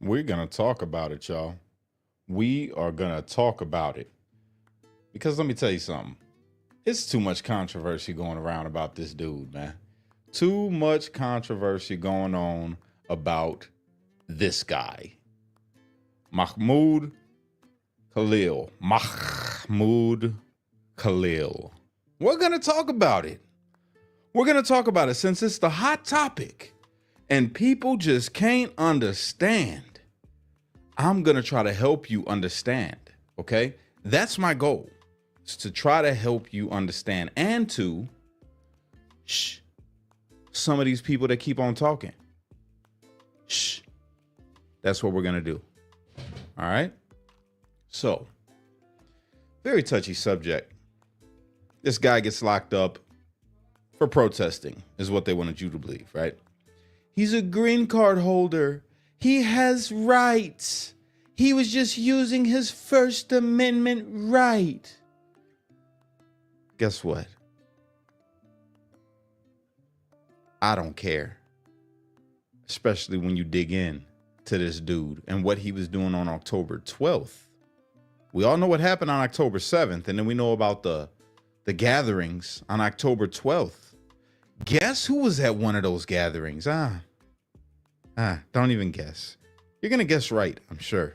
We're going to talk about it, y'all. We are going to talk about it. Because let me tell you something. It's too much controversy going around about this dude, man. Too much controversy going on about this guy. Mahmoud Khalil. Mahmoud Khalil. We're going to talk about it. We're going to talk about it since it's the hot topic and people just can't understand. I'm going to try to help you understand, okay? That's my goal, is to try to help you understand and to some of these people that keep on talking. That's what we're going to do. All right? So, very touchy subject. This guy gets locked up for protesting, is what they wanted you to believe, right? He's a green card holder. He has rights. He was just using his First Amendment right. Guess what? I don't care. Especially when you dig in to this dude and what he was doing on October 12th. We all know what happened on October 7th, and then we know about the gatherings on October 12th. Guess who was at one of those gatherings? Don't even guess. You're going to guess right, I'm sure.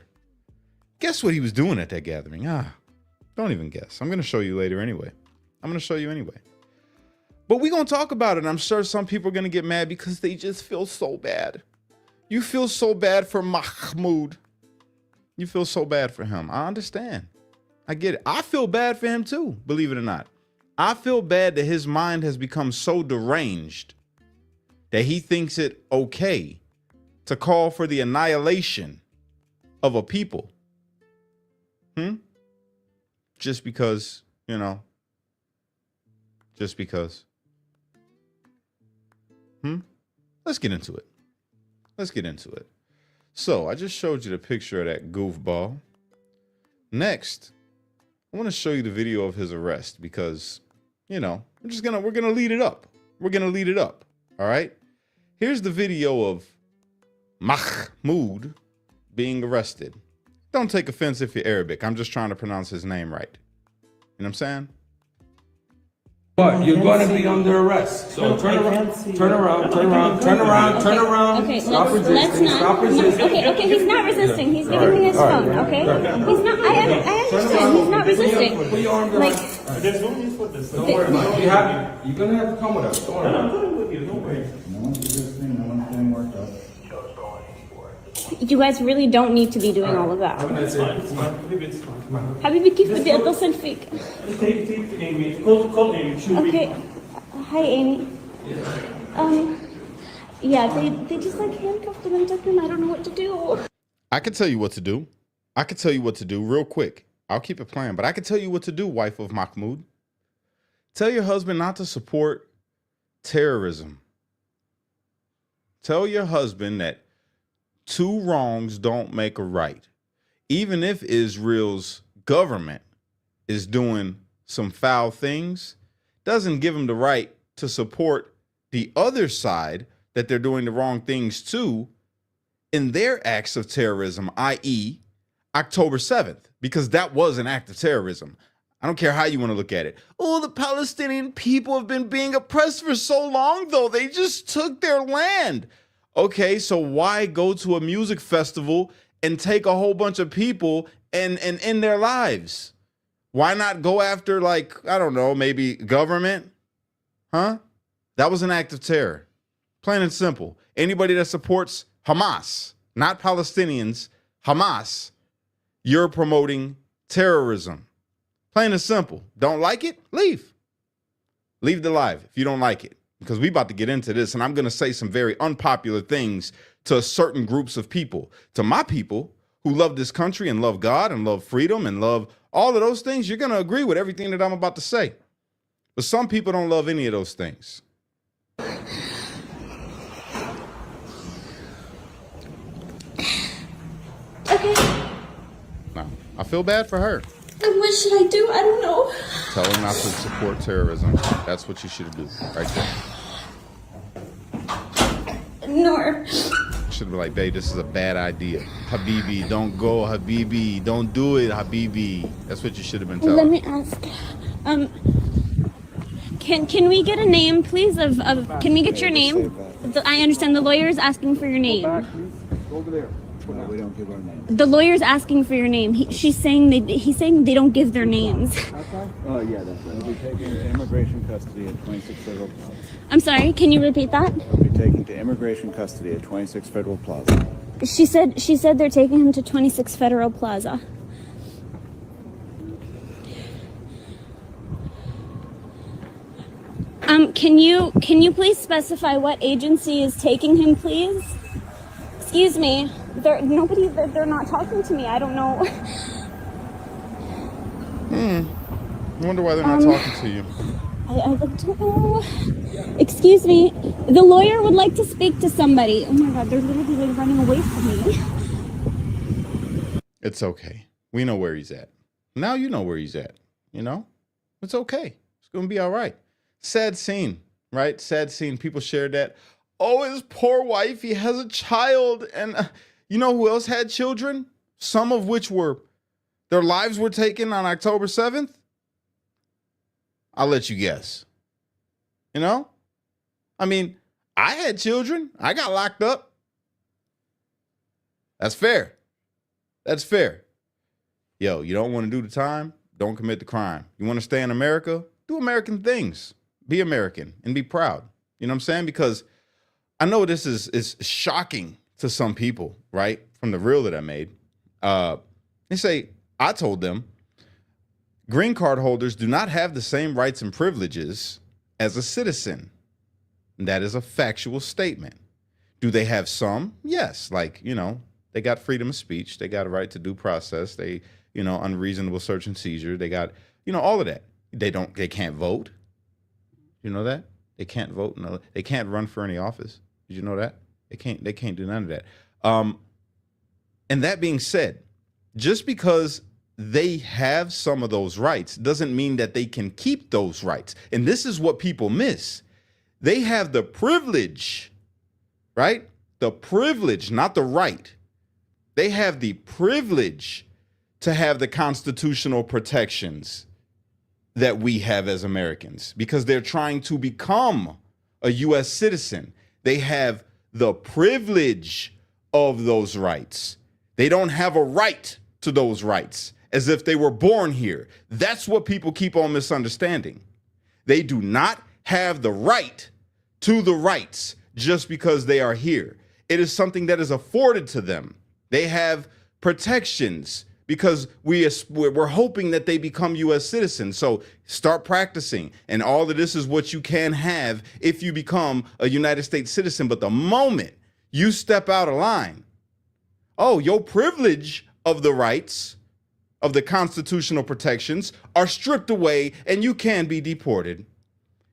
Guess what he was doing at that gathering? Don't even guess. I'm going to show you later anyway. But we're going to talk about it. I'm sure some people are going to get mad because they just feel so bad. You feel so bad for Mahmoud. You feel so bad for him. I understand. I get it. I feel bad for him too, believe it or not. I feel bad that his mind has become so deranged that he thinks it okay to call for the annihilation of a people. Just because, just because. Let's get into it. So I just showed you the picture of that goofball. Next, I want to show you the video of his arrest because, we're gonna lead it up. All right. Here's the video of Mahmoud being arrested. Don't take offense if you're Arabic. I'm just trying to pronounce his name right. You know what I'm saying? What? You're going to be under arrest. So turn around. Okay, Stop let's resisting. not. Stop resisting. Okay, he's not resisting. He's giving me his phone, okay? He's not, I understand, he's not resisting. Put your arm Like, There's no need for this. Don't worry about it. You're going to have to come with us. Don't worry I'm about it. coming with you, no worries. No one's resisting, no one's getting worked up. you guys really don't need to be doing all of that. It's fine, it's fine. It's fine. حبيبي كيف بدي اتصل فيك؟ Take Amy. Call Amy. She'll be. Okay. Hi, Amy. Yeah, they just like handcuffed him and took him. I don't know what to do. I can tell you what to do. Real quick. I'll keep it playing, but I can tell you what to do, wife of Mahmoud. Tell your husband not to support terrorism. Tell your husband that two wrongs don't make a right. Even if Israel's government is doing some foul things, doesn't give them the right to support the other side that they're doing the wrong things to in their acts of terrorism, i.e., October 7th, because that was an act of terrorism. I don't care how you want to look at it. Oh, the Palestinian people have been being oppressed for so long, though. They just took their land. Okay, so why go to a music festival and take a whole bunch of people and end their lives? Why not go after, like, I don't know, maybe government? Huh? That was an act of terror. Plain and simple. Anybody that supports Hamas, not Palestinians, Hamas, you're promoting terrorism. Plain and simple. Don't like it? Leave. Leave the live if you don't like it. Because we about to get into this, and I'm going to say some very unpopular things to certain groups of people. To my people who love this country and love God and love freedom and love all of those things, you're going to agree with everything that I'm about to say. But some people don't love any of those things. Okay. Now, I feel bad for her. And what should I do? I don't know. Tell her not to support terrorism. That's what you should do right there. Nor. should have been like, babe, this is a bad idea. Habibi, don't go. Habibi, don't do it. Habibi. That's what you should have been telling. Let me ask. Can we get a name, please? Can we get your name? I understand the lawyer is asking for your name. Over there. No, we don't give our name. The lawyer's asking for your name. He's saying they don't give their names. Oh, yeah, that's right. We'll be taken to immigration custody at 26 Federal Plaza. I'm sorry. Can you repeat that? We'll be taken to immigration custody at 26 Federal Plaza. She said they're taking him to 26 Federal Plaza. Can you please specify what agency is taking him, please? Excuse me. They're not talking to me. I don't know. I wonder why they're not talking to you. I don't know. Excuse me. The lawyer would like to speak to somebody. Oh my God, they're literally like running away from me. It's okay. We know where he's at. Now you know where he's at. You know? It's okay. It's going to be all right. Sad scene, right? Sad scene. People shared that. Oh, his poor wife. He has a child. And you know who else had children? Some of which their lives were taken on October 7th? I'll let you guess. You know? I mean, I had children. I got locked up. That's fair. That's fair. Yo, you don't want to do the time? Don't commit the crime. You want to stay in America? Do American things. Be American and be proud. You know what I'm saying? Because I know this is shocking to some people, right? From the reel that I made. They say, I told them, green card holders do not have the same rights and privileges as a citizen. And that is a factual statement. Do they have some? Yes. Like, you know, they got freedom of speech. They got a right to due process. They, you know, unreasonable search and seizure. They got, you know, all of that. They can't vote. You know that? They can't vote. No, they can't run for any office. Did you know that? They can't do none of that. And that being said, just because they have some of those rights doesn't mean that they can keep those rights. And this is what people miss. They have the privilege, right? The privilege, not the right. They have the privilege to have the constitutional protections that we have as Americans because they're trying to become a U.S. citizen. They have the privilege of those rights. They don't have a right to those rights as if they were born here. That's what people keep on misunderstanding. They do not have the right to the rights just because they are here. It is something that is afforded to them. They have protections because we're hoping that they become U.S. citizens. So start practicing. And all of this is what you can have if you become a United States citizen. But the moment you step out of line, oh, your privilege of the rights, of the constitutional protections are stripped away and you can be deported.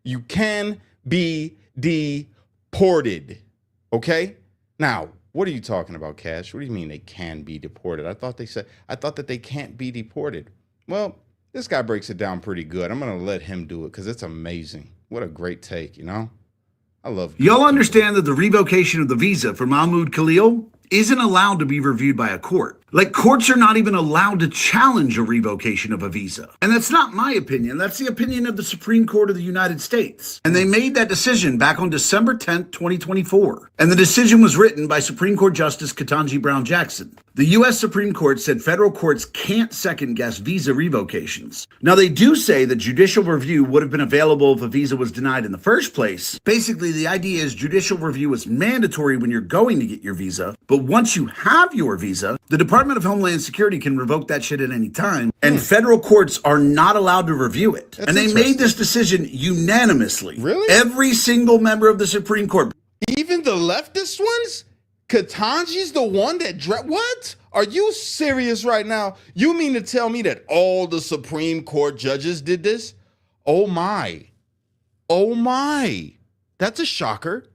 You can be deported. Okay? Now, what are you talking about, Cash? What do you mean they can be deported? I thought that they can't be deported. Well, this guy breaks it down pretty good. I'm going to let him do it because it's amazing. What a great take, you know? I love it. Y'all understand that the revocation of the visa for Mahmoud Khalil isn't allowed to be reviewed by a court. Like, courts are not even allowed to challenge a revocation of a visa. And that's not my opinion. That's the opinion of the Supreme Court of the United States. And they made that decision back on December 10th, 2024. And the decision was written by Supreme Court Justice Ketanji Brown Jackson. The U.S. Supreme Court said federal courts can't second-guess visa revocations. Now, they do say that judicial review would have been available if a visa was denied in the first place. Basically, the idea is judicial review is mandatory when you're going to get your visa, but once you have your visa, the Department of Homeland Security can revoke that shit at any time, and federal courts are not allowed to review it. That's and they made this decision unanimously. Really? Every single member of the Supreme Court. Even the leftist ones? Ketanji's the one that what? Are you serious right now? You mean to tell me that all the Supreme Court judges did this? Oh my. Oh my. That's a shocker.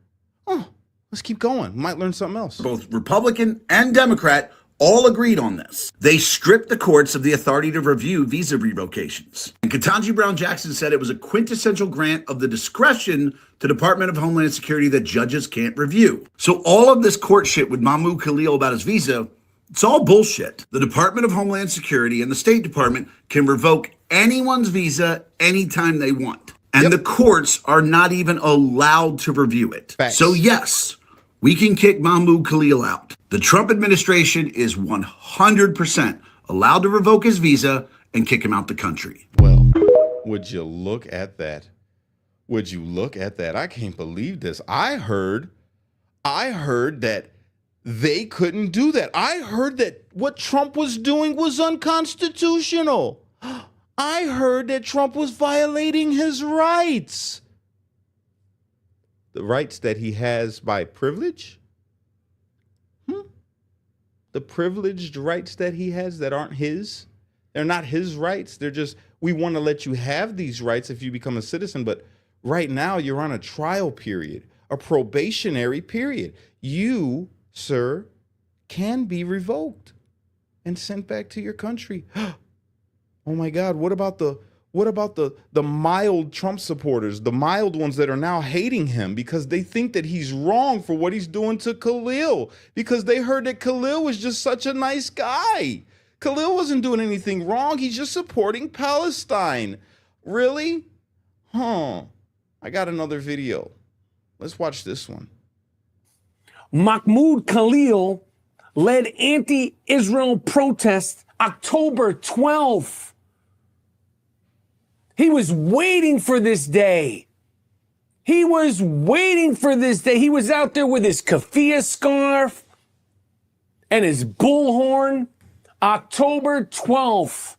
Oh, let's keep going. We might learn something else. Both Republican and Democrat all agreed on this. They stripped the courts of the authority to review visa revocations. And Ketanji Brown Jackson said it was a quintessential grant of the discretion to Department of Homeland Security that judges can't review. So all of this court shit with Mahmoud Khalil about his visa, it's all bullshit. The Department of Homeland Security and the State Department can revoke anyone's visa anytime they want. And the courts are not even allowed to review it. Facts. So yes, we can kick Mahmoud Khalil out. The Trump administration is 100% allowed to revoke his visa and kick him out the country. Well, would you look at that? Would you look at that? I can't believe this. I heard that they couldn't do that. I heard that what Trump was doing was unconstitutional. I heard that Trump was violating his rights. The rights that he has by privilege? The privileged rights that he has that aren't his? They're not his rights. They're just, we want to let you have these rights if you become a citizen. But right now you're on a trial period, a probationary period. You, sir, can be revoked and sent back to your country. Oh my God, what about the mild Trump supporters, the mild ones that are now hating him because they think that he's wrong for what he's doing to Khalil, because they heard that Khalil was just such a nice guy. Khalil wasn't doing anything wrong. He's just supporting Palestine. Really? I got another video. Let's watch this one. Mahmoud Khalil led anti-Israel protests October 12th. He was waiting for this day. He was waiting for this day. He was out there with his keffiyeh scarf and his bullhorn. October 12th.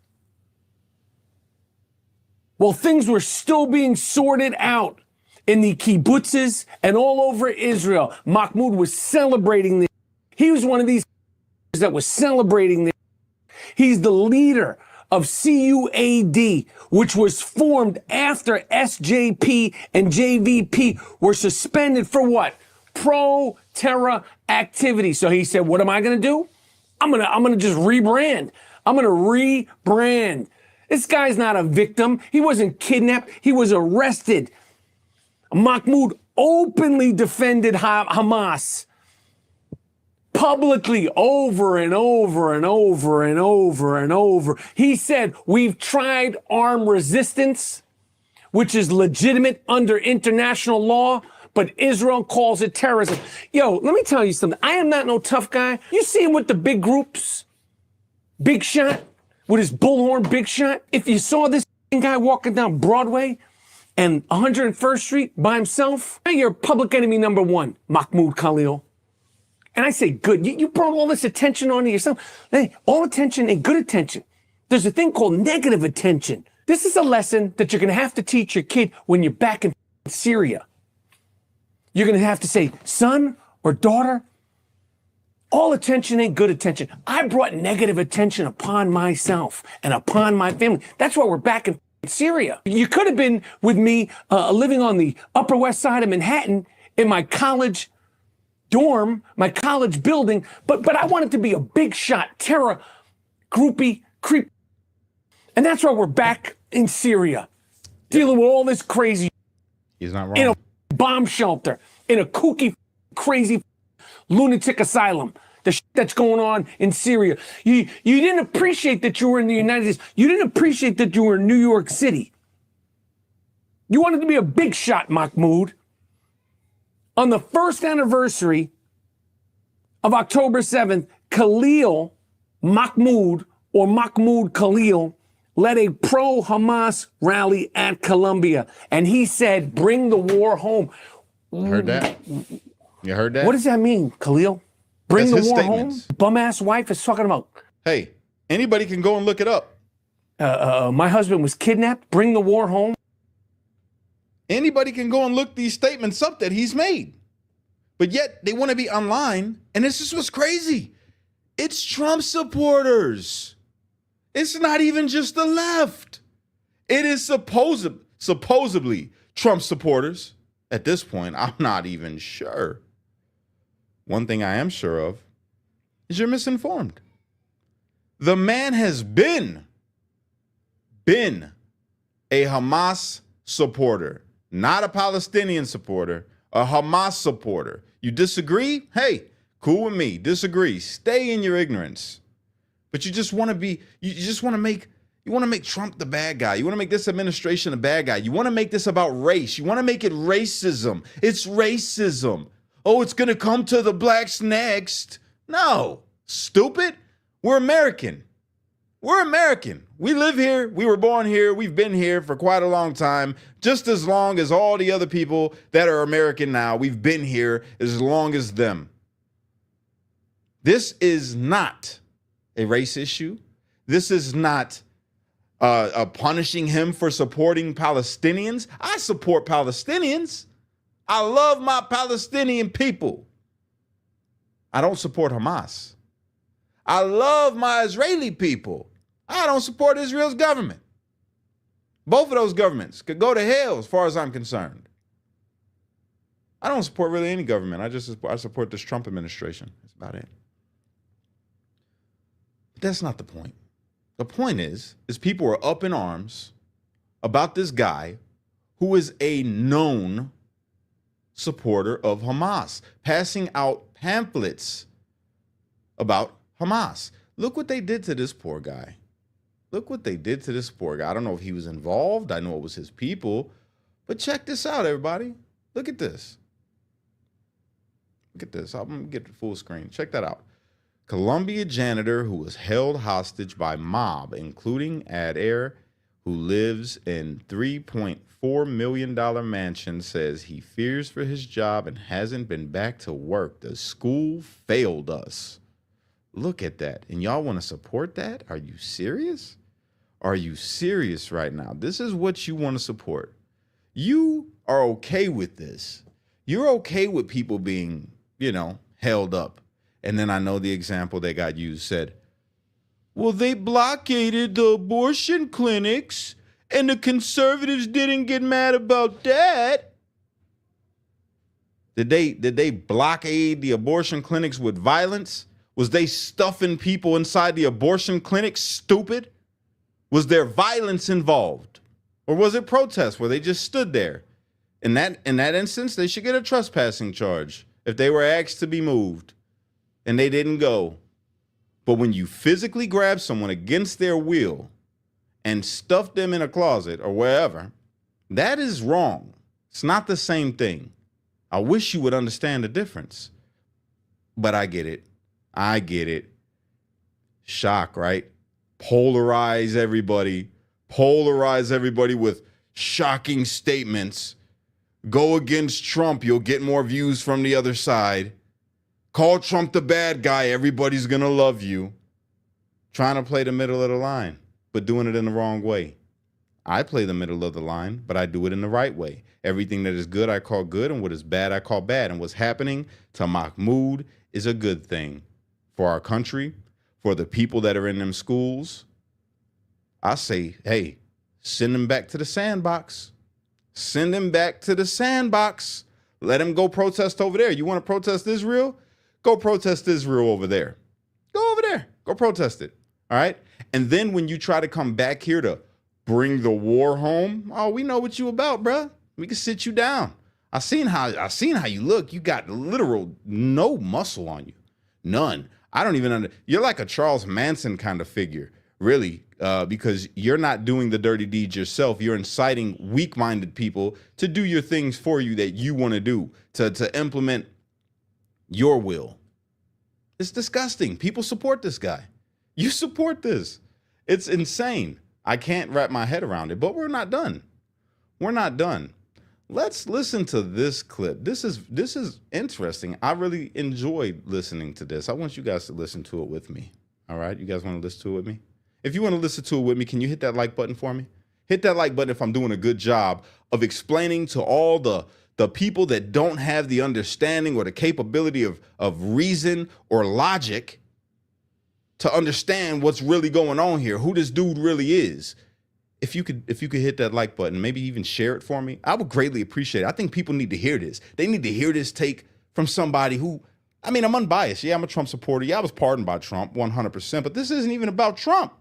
Well, things were still being sorted out in the kibbutzes and all over Israel. Mahmoud was celebrating this. He was one of these that was celebrating this. He's the leader of CUAD, which was formed after SJP and JVP were suspended for what? Pro-terror activity. So he said, what am I going to do? I'm gonna just rebrand. I'm gonna rebrand. This guy's not a victim. He wasn't kidnapped. He was arrested. Mahmoud openly defended Hamas. Publicly, over and over and over and over and over. He said, we've tried armed resistance, which is legitimate under international law, but Israel calls it terrorism. Yo, let me tell you something. I am not no tough guy. You see him with the big groups? Big Shot, with his bullhorn, Big Shot. If you saw this guy walking down Broadway and 101st Street by himself, you're public enemy number one, Mahmoud Khalil. And I say, good. You brought all this attention onto yourself. Hey, all attention ain't good attention. There's a thing called negative attention. This is a lesson that you're going to have to teach your kid when you're back in Syria. You're going to have to say, son or daughter, all attention ain't good attention. I brought negative attention upon myself and upon my family. That's why we're back in Syria. You could have been with me living on the Upper West Side of Manhattan in my college dorm, my college building, but I wanted to be a big shot, terror, groupie, creep. And that's why we're back in Syria, dealing with all this crazy. He's not wrong. In a bomb shelter, in a kooky, crazy lunatic asylum. The that's going on in Syria. You didn't appreciate that you were in the United States. You didn't appreciate that you were in New York City. You wanted to be a big shot, Mahmoud. On the first anniversary of October 7th, Khalil Mahmoud, or Mahmoud Khalil, led a pro-Hamas rally at Columbia. And he said, bring the war home. Heard that? You heard that? What does that mean, Khalil? Bring That's the his war statements. home? Bum-ass wife is talking about, Hey, anybody can go and look it up. my husband was kidnapped. Bring the war home. Anybody can go and look these statements up that he's made. But yet they want to be online. And this is what's crazy. It's Trump supporters. It's not even just the left. It is supposedly Trump supporters. At this point, I'm not even sure. One thing I am sure of is you're misinformed. The man has been a Hamas supporter, not a Palestinian supporter, a Hamas supporter. You disagree? Hey, cool with me. Disagree. Stay in your ignorance. But you just want to be, you just want to make, you want to make Trump the bad guy. You want to make this administration the bad guy. You want to make this about race. You want to make it racism. It's racism. Oh, it's going to come to the blacks next. No, stupid. We're American. We're American. We live here. We were born here. We've been here for quite a long time, just as long as all the other people that are American now. We've been here as long as them. This is not a race issue. This is not punishing him for supporting Palestinians. I support Palestinians. I love my Palestinian people. I don't support Hamas. I love my Israeli people. I don't support Israel's government. Both of those governments could go to hell as far as I'm concerned. I don't support really any government. I support this Trump administration. That's about it. But that's not the point. The point is people are up in arms about this guy who is a known supporter of Hamas, passing out pamphlets about Hamas. Look what they did to this poor guy. Look what they did to this poor guy. I don't know if he was involved. I know it was his people. But check this out, everybody. Look at this. Look at this. I'm going to get the full screen. Check that out. Columbia janitor who was held hostage by mob, including Adair, who lives in $3.4 million mansion, says he fears for his job and hasn't been back to work. The school failed us. Look at that. And y'all want to support that? Are you serious? Are you serious right now? This is what you want to support. You are okay with this. You're okay with people being, held up. And then I know the example that got used said, well, they blockaded the abortion clinics and the conservatives didn't get mad about that. Did they blockade the abortion clinics with violence? Was they stuffing people inside the abortion clinics? Stupid. Was there violence involved? Or was it protest where they just stood there? In that instance, they should get a trespassing charge if they were asked to be moved and they didn't go. But when you physically grab someone against their will and stuff them in a closet or wherever, that is wrong. It's not the same thing. I wish you would understand the difference. But I get it. I get it. Shock, right? Polarize everybody with shocking statements. Go against Trump, you'll get more views from the other side. Call Trump the bad guy, everybody's gonna love you. Trying to play the middle of the line, but doing it in the wrong way. I play the middle of the line, but I do it in the right way. Everything that is good, I call good, and what is bad, I call bad. And what's happening to Mahmoud is a good thing for our country, for the people that are in them schools. I say, hey, send them back to the sandbox. Send him back to the sandbox. Let him go protest over there. You want to protest Israel? Go protest Israel over there. Go over there. Go protest it. All right? And then when you try to come back here to bring the war home, oh, we know what you about, bruh. We can sit you down. I seen how you look. You got literal no muscle on you. None. I don't even you're like a Charles Manson kind of figure, really, because you're not doing the dirty deeds yourself. You're inciting weak-minded people to do your things for you that you want to do, to implement your will. It's disgusting. People support this guy. You support this. It's insane. I can't wrap my head around it, but we're not done. We're not done. Let's listen to this clip. This is interesting. I really enjoyed listening to this. I want you guys to listen to it with me. All right? You guys want to listen to it with me? If you want to listen to it with me, can you hit that like button for me? Hit that like button if I'm doing a good job of explaining to all the people that don't have the understanding or the capability of reason or logic to understand what's really going on here, who this dude really is. If you could hit that like button, maybe even share it for me, I would greatly appreciate it. I think people need to hear this. They need to hear this take from somebody who I mean, I'm unbiased. Yeah, I'm a Trump supporter. Yeah, I was pardoned by Trump 100%, but this isn't even about Trump.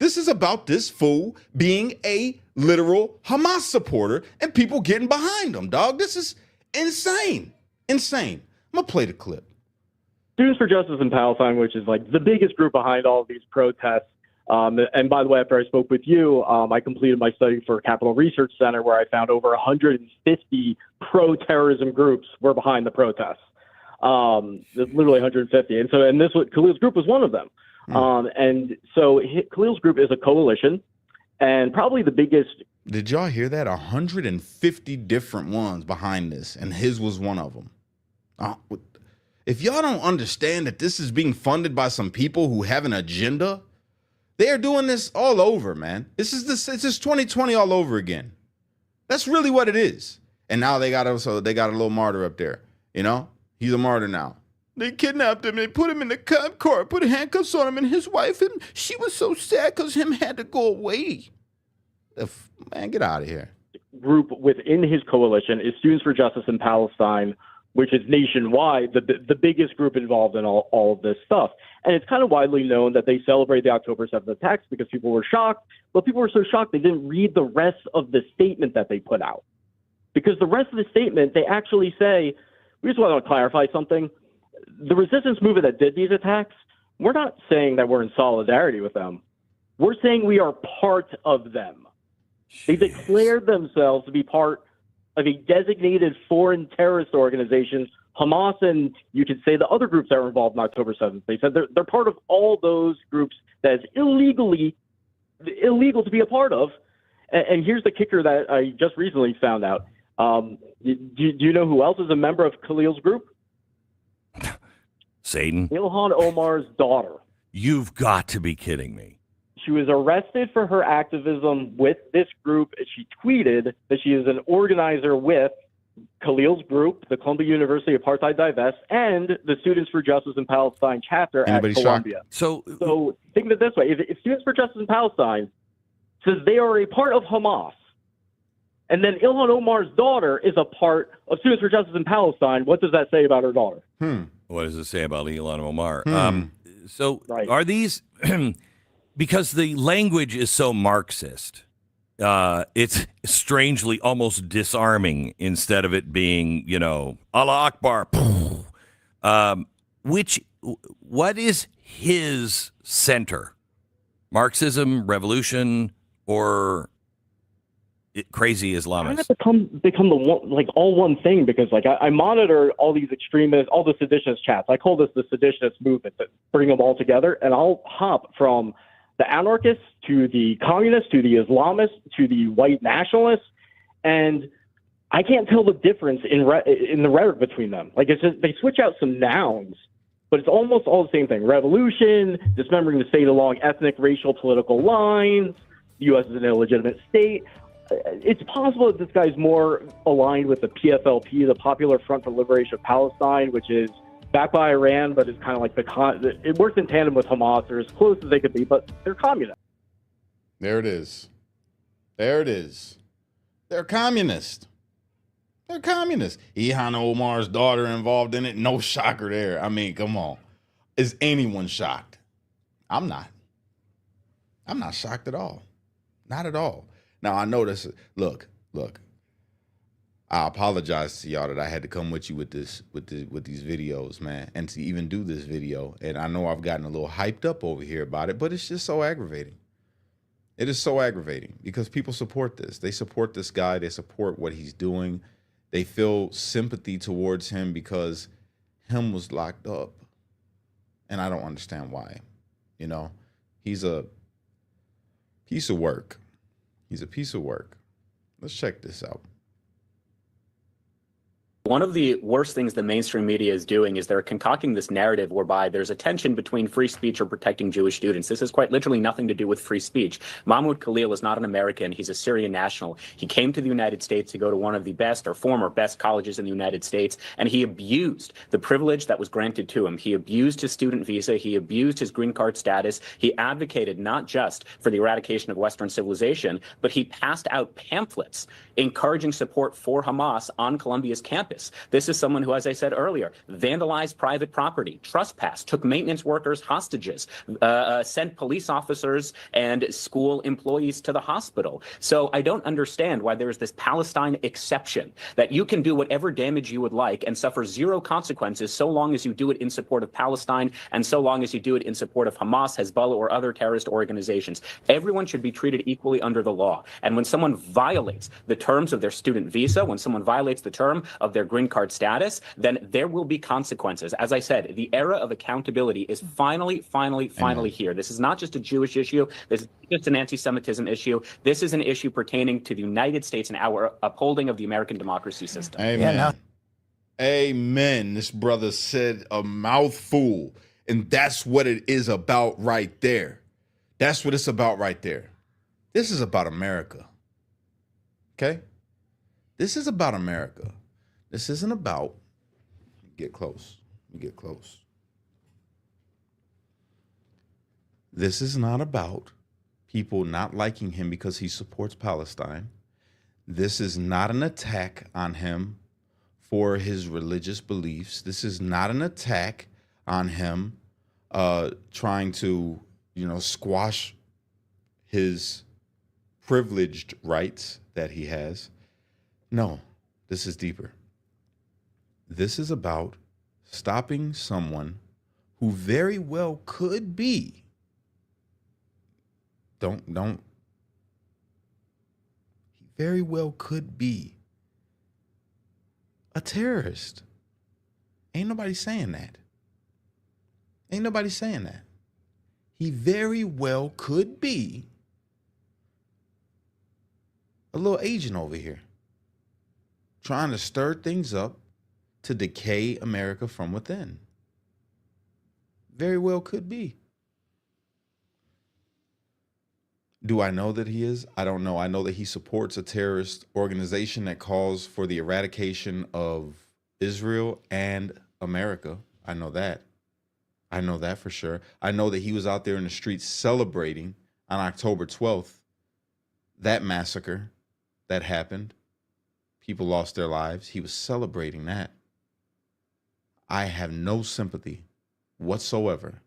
This is about this fool being a literal Hamas supporter and people getting behind him, dog. This is insane. Insane. I'm going to play the clip. Students for Justice in Palestine, which is like the biggest group behind all of these protests. And by the way, after I spoke with you, I completed my study for Capital Research Center, where I found over 150 pro-terrorism groups were behind the protests. Literally 150. And Khalil's group was one of them. And so Khalil's group is a coalition, and probably the biggest. Did y'all hear that? 150 different ones behind this, and his was one of them. If y'all don't understand that this is being funded by some people who have an agenda, they are doing this all over, man. It's just 2020 all over again. That's really what it is. And now they got a little martyr up there. You know, he's a martyr now. They kidnapped him. They put him in the car, put handcuffs on him, and his wife, and she was so sad because him had to go away. Man, get out of here. Group within his coalition is Students for Justice in Palestine, which is nationwide, the biggest group involved in all of this stuff. And it's kind of widely known that they celebrate the October 7th attacks because people were shocked, but people were so shocked they didn't read the rest of the statement that they put out. Because the rest of the statement, they actually say, we just want to clarify something. The resistance movement that did these attacks, we're not saying that we're in solidarity with them. We're saying we are part of them. They declared themselves to be part of a designated foreign terrorist organization, Hamas, and you could say the other groups that were involved on October 7th. They said they're part of all those groups that is illegal to be a part of. And here's the kicker that I just recently found out. Do you know who else is a member of Khalil's group? Satan? Ilhan Omar's daughter. You've got to be kidding me. She was arrested for her activism with this group. She tweeted that she is an organizer with Khalil's group, the Columbia University Apartheid Divest, and the Students for Justice in Palestine chapter at Columbia. So think of it this way. If Students for Justice in Palestine says they are a part of Hamas, and then Ilhan Omar's daughter is a part of Students for Justice in Palestine, what does that say about her daughter? What does it say about Ilhan Omar? Right. Are these... Because the language is so Marxist, it's strangely almost disarming instead of it being, Allah Akbar. What is his center? Marxism, revolution, or crazy Islamists? Kind of become the one, like all one thing, because like I monitor all these extremists, all the seditionist chats. I call this the seditionist movement, that bring them all together, and I'll hop from the anarchists to the communists to the Islamists to the white nationalists, and I can't tell the difference in the rhetoric between them. Like it's just, they switch out some nouns, but it's almost all the same thing: revolution, dismembering the state along ethnic, racial, political lines. The U.S. is an illegitimate state. It's possible that this guy's more aligned with the PFLP, the Popular Front for Liberation of Palestine, which is backed by Iran, but it's kind of like it works in tandem with Hamas. They're as close as they could be, but they're communist. There it is. There it is. They're communist. They're communist. Ilhan Omar's daughter involved in it. No shocker there. I mean, come on. Is anyone shocked? I'm not. I'm not shocked at all. Not at all. Now, I know this. Look. I apologize to y'all that I had to come with you with these videos, man, and to even do this video. And I know I've gotten a little hyped up over here about it, but it's just so aggravating. It is so aggravating because people support this. They support this guy. They support what he's doing. They feel sympathy towards him because him was locked up. And I don't understand why. He's a piece of work. He's a piece of work. Let's check this out. One of the worst things the mainstream media is doing is they're concocting this narrative whereby there's a tension between free speech or protecting Jewish students. This has quite literally nothing to do with free speech. Mahmoud Khalil is not an American. He's a Syrian national. He came to the United States to go to one of the best or former best colleges in the United States, and he abused the privilege that was granted to him. He abused his student visa. He abused his green card status. He advocated not just for the eradication of Western civilization, but he passed out pamphlets encouraging support for Hamas on Columbia's campus. practice. This is someone who, as I said earlier, vandalized private property, trespassed, took maintenance workers hostages, sent police officers and school employees to the hospital. So I don't understand why there is this Palestine exception that you can do whatever damage you would like and suffer zero consequences so long as you do it in support of Palestine and so long as you do it in support of Hamas, Hezbollah, or other terrorist organizations. Everyone should be treated equally under the law. And when someone violates the terms of their student visa, when someone violates the term of their green card status, then there will be consequences. As I said, the era of accountability is finally here. This is not just a Jewish issue. This is just an anti-Semitism issue. This is an issue pertaining to the United States and our upholding of the American democracy system. Amen. Amen. This brother said a mouthful, and that's what it is about right there. That's what it's about right there. This is about America. Okay? This is about America. This isn't about, get close. Get close. This is not about people not liking him because he supports Palestine. This is not an attack on him for his religious beliefs. This is not an attack on him trying to, squash his privileged rights that he has. No, this is deeper. This is about stopping someone who very well could be. He very well could be a terrorist. Ain't nobody saying that. Ain't nobody saying that. He very well could be a little agent over here trying to stir things up to decay America from within. Very well could be. Do I know that he is? I don't know. I know that he supports a terrorist organization that calls for the eradication of Israel and America. I know that. I know that for sure. I know that he was out there in the streets celebrating on October 12th, that massacre that happened. People lost their lives. He was celebrating that. I have no sympathy whatsoever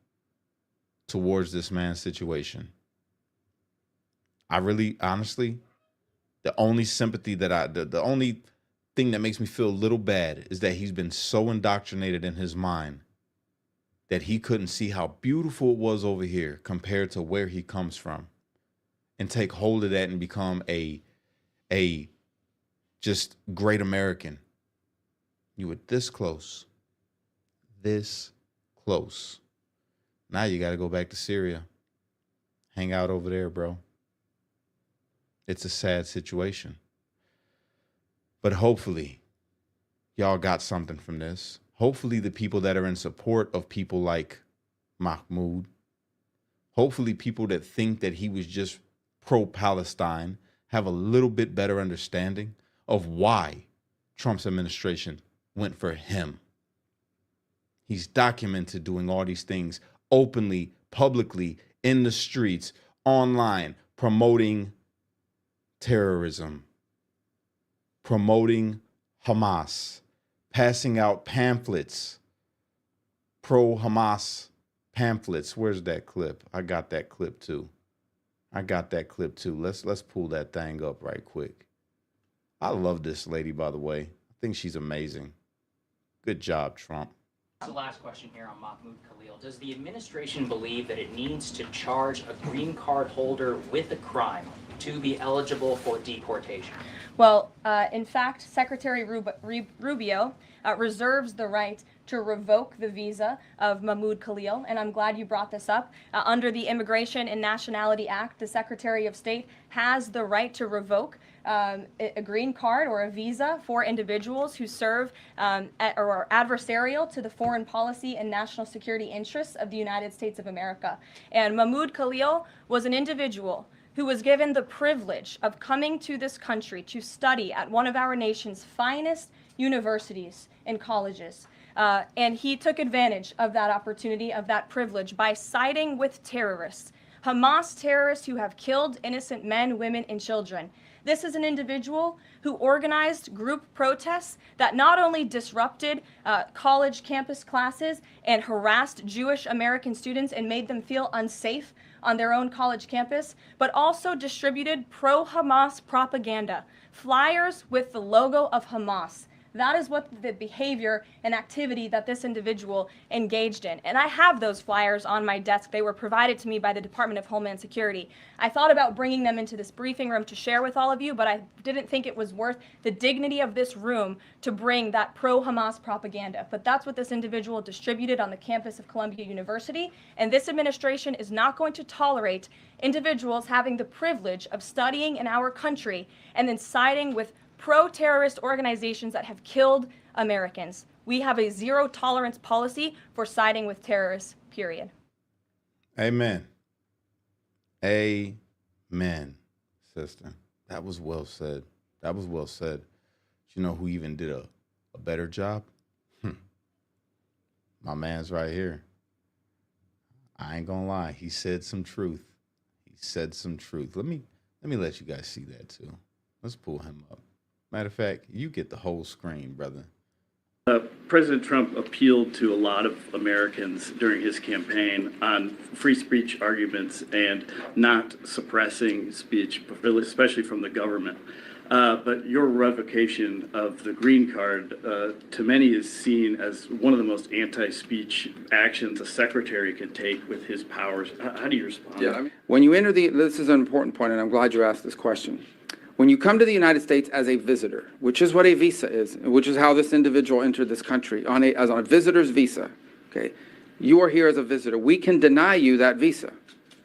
towards this man's situation. I really, honestly, the only sympathy that the only thing that makes me feel a little bad is that he's been so indoctrinated in his mind that he couldn't see how beautiful it was over here compared to where he comes from, and take hold of that and become a just great American. You were this close. Now you got to go back to Syria. Hang out over there, bro. It's a sad situation. But hopefully, y'all got something from this. Hopefully, the people that are in support of people like Mahmoud, hopefully people that think that he was just pro-Palestine have a little bit better understanding of why Trump's administration went for him. He's documented doing all these things openly, publicly, in the streets, online, promoting terrorism, promoting Hamas, passing out pamphlets, pro-Hamas pamphlets. Where's that clip? I got that clip too. Let's pull that thing up right quick. I love this lady, by the way. I think she's amazing. Good job, Trump. The last question here on Mahmoud Khalil. Does the administration believe that it needs to charge a green card holder with a crime to be eligible for deportation? Well, in fact, Secretary Rubio reserves the right to revoke the visa of Mahmoud Khalil, and I'm glad you brought this up. Under the Immigration and Nationality Act, the Secretary of State has the right to revoke a green card or a visa for individuals who serve or are adversarial to the foreign policy and national security interests of the United States of America. And Mahmoud Khalil was an individual who was given the privilege of coming to this country to study at one of our nation's finest universities and colleges. And he took advantage of that opportunity, of that privilege, by siding with terrorists, Hamas terrorists who have killed innocent men, women, and children. This is an individual who organized group protests that not only disrupted college campus classes and harassed Jewish American students and made them feel unsafe on their own college campus, but also distributed pro-Hamas propaganda, flyers with the logo of Hamas. That is what the behavior and activity that this individual engaged in. And I have those flyers on my desk. They were provided to me by the Department of Homeland Security. I thought about bringing them into this briefing room to share with all of you, but I didn't think it was worth the dignity of this room to bring that pro-Hamas propaganda. But that's what this individual distributed on the campus of Columbia University. And this administration is not going to tolerate individuals having the privilege of studying in our country and then siding with pro-terrorist organizations that have killed Americans. We have a zero tolerance policy for siding with terrorists, period. Amen. Amen, sister. That was well said. That was well said. You know who even did a better job? My man's right here. I ain't gonna lie. He said some truth. He said some truth. Let me let you guys see that too. Let's pull him up. Matter of fact, you get the whole screen, brother. President Trump appealed to a lot of Americans during his campaign on free speech arguments and not suppressing speech, especially from the government. But your revocation of the green card, to many, is seen as one of the most anti-speech actions a secretary can take with his powers. How do you respond? Yeah, when you enter this is an important point, and I'm glad you asked this question. When you come to the United States as a visitor, which is what a visa is, which is how this individual entered this country, as on a visitor's visa, okay, you are here as a visitor. We can deny you that visa.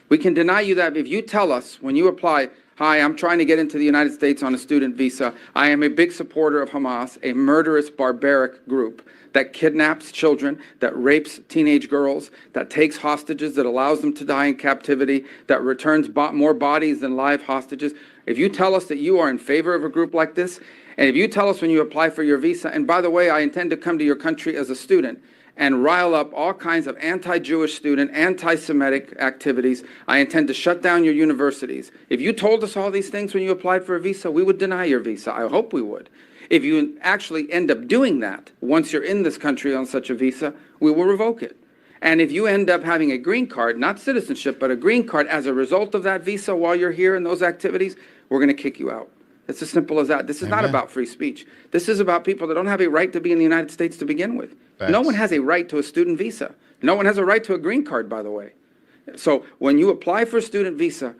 We can deny you that if you tell us when you apply, hi, I'm trying to get into the United States on a student visa. I am a big supporter of Hamas, a murderous, barbaric group that kidnaps children, that rapes teenage girls, that takes hostages, that allows them to die in captivity, that returns more bodies than live hostages. If you tell us that you are in favor of a group like this, and if you tell us when you apply for your visa, and by the way, I intend to come to your country as a student and rile up all kinds of anti-Jewish student, anti-Semitic activities, I intend to shut down your universities. If you told us all these things when you applied for a visa, we would deny your visa. I hope we would. If you actually end up doing that, once you're in this country on such a visa, we will revoke it. And if you end up having a green card, not citizenship, but a green card as a result of that visa while you're here in those activities, we're going to kick you out. It's as simple as that. This is not about free speech. This is about people that don't have a right to be in the United States to begin with. Facts. No one has a right to a student visa. No one has a right to a green card, by the way. So when you apply for a student visa,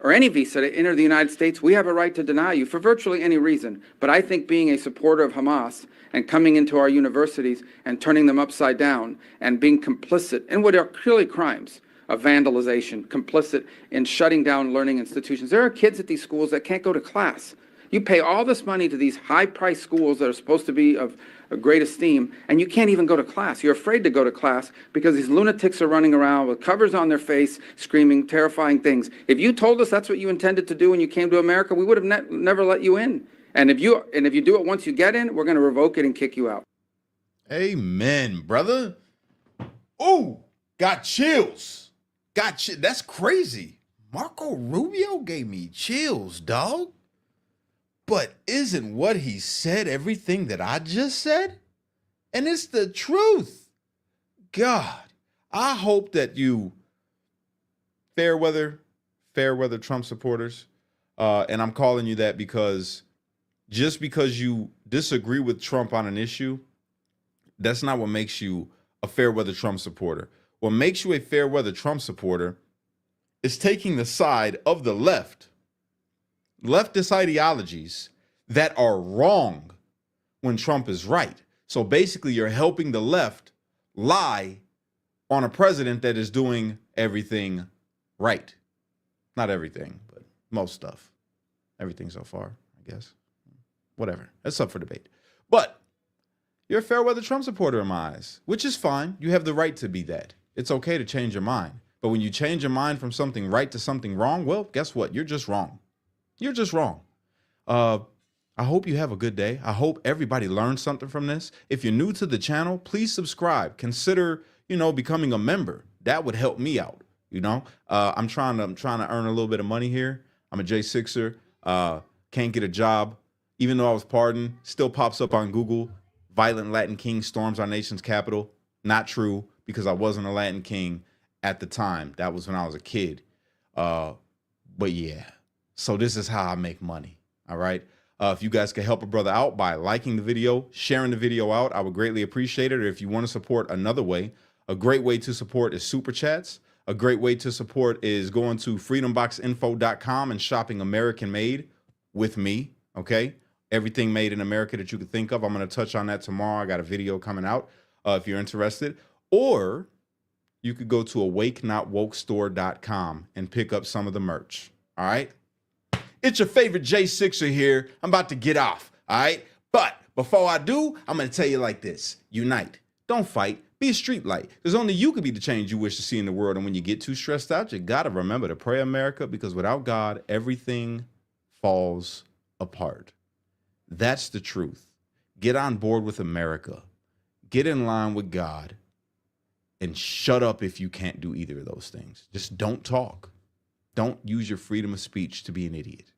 or any visa to enter the United States, we have a right to deny you for virtually any reason. But I think being a supporter of Hamas and coming into our universities and turning them upside down and being complicit in what are clearly crimes of vandalization, complicit in shutting down learning institutions. There are kids at these schools that can't go to class. You pay all this money to these high-priced schools that are supposed to be of great esteem, and you can't even go to class. You're afraid to go to class because these lunatics are running around with covers on their face, screaming terrifying things. If you told us that's what you intended to do when you came to America, we would have never let you in. And if you do it once you get in, we're going to revoke it and kick you out. Amen, brother. Oh, got chills. That's crazy. Marco Rubio gave me chills, dog. But isn't what he said everything that I just said? And it's the truth. God, I hope that you fair weather Trump supporters, and I'm calling you that because just because you disagree with Trump on an issue, that's not what makes you a fair weather Trump supporter. What makes you a fair weather Trump supporter is taking the side of the leftist ideologies that are wrong when Trump is right. So basically, you're helping the left lie on a president that is doing everything right. Not everything, but most stuff. Everything so far, I guess. Whatever. That's up for debate. But you're a fair weather Trump supporter in my eyes, which is fine. You have the right to be that. It's okay to change your mind. But when you change your mind from something right to something wrong, well, guess what? You're just wrong. You're just wrong. I hope you have a good day. I hope everybody learned something from this. If you're new to the channel, please subscribe. Consider, becoming a member. That would help me out. I'm trying to earn a little bit of money here. I'm a J6er. can't get a job. Even though I was pardoned, still pops up on Google. Violent Latin king storms our nation's capital. Not true, because I wasn't a Latin king at the time. That was when I was a kid. But yeah, so this is how I make money. All right. If you guys could help a brother out by liking the video, sharing the video out, I would greatly appreciate it. Or if you want to support another way, a great way to support is super chats. A great way to support is going to freedomboxinfo.com and shopping American made with me. Okay. Everything made in America that you could think of. I'm going to touch on that tomorrow. I got a video coming out if you're interested. Or you could go to awakenotwokestore.com and pick up some of the merch. All right. It's your favorite J6er here. I'm about to get off. All right. But before I do, I'm going to tell you like this. Unite. Don't fight. Be a street light. Because only you can be the change you wish to see in the world. And when you get too stressed out, you got to remember to pray, America, because without God, everything falls apart. That's the truth. Get on board with America. Get in line with God. And shut up if you can't do either of those things. Just don't talk. Don't use your freedom of speech to be an idiot.